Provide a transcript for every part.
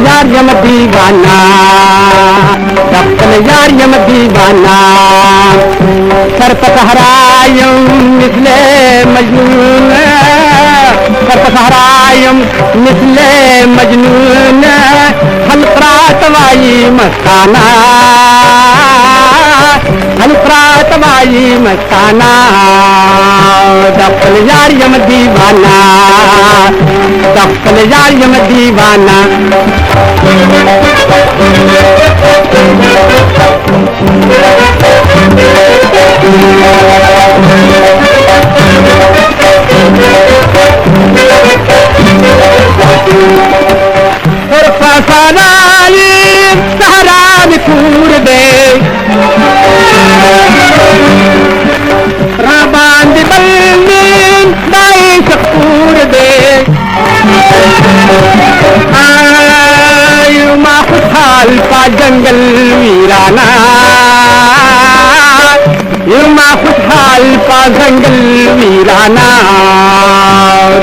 यार यम दीवाना यार यम दीवाना सर पर सहरायम मिसले मजनून सर पर सहरायम मिसले मजनून हल्करात वाई मस्ताना हल्करात वाई मस्ताना दफल यार यम दीवाना दफल यार यम दीवाना और फसानाई सहरा निकूर दे राबांद बल्लीन दाई शकूर दे आयुमा खुशहाल का जंगल वीराना युमा खुशहाल का जंगल वीराना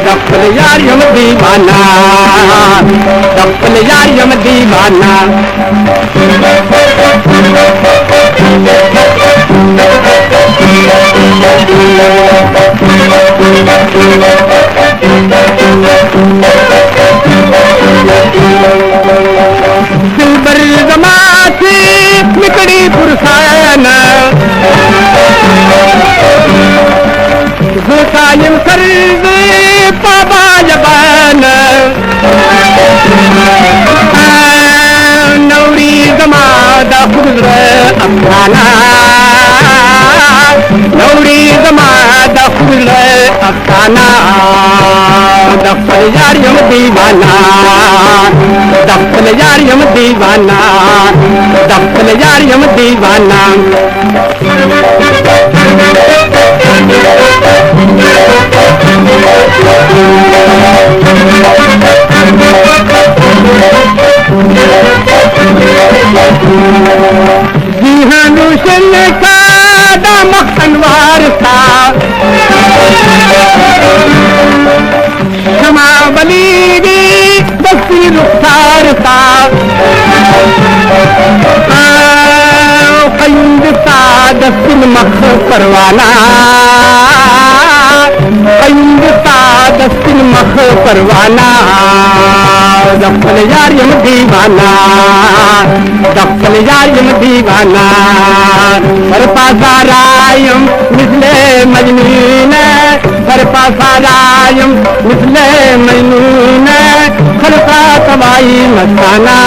दफल यार यम दीवाना दफल यार यम दीवाना सिलबर जमाती मिकड़ी पुरसाना कायम कर दे पाबा जबान नौरी जमादा खुद अफसाना नौरी जमादा खुद अफसाना दफल यार यम दीवाना दफल यार यम दीवाना दफल यार यम दीवाना जिहानुशन का दामक अनवार था क्षमा बलीगी बस्ती रुखसार था कयुंद सा दस्तिन मख परवाना कयुंद सा दस्तिन मख परवाना दफल यार यम दीवाना दफल यार यम दीवाना हर पासारायम मिसले मजनून हर पासारायम मिसले मजनून खलका तबाई मस्ताना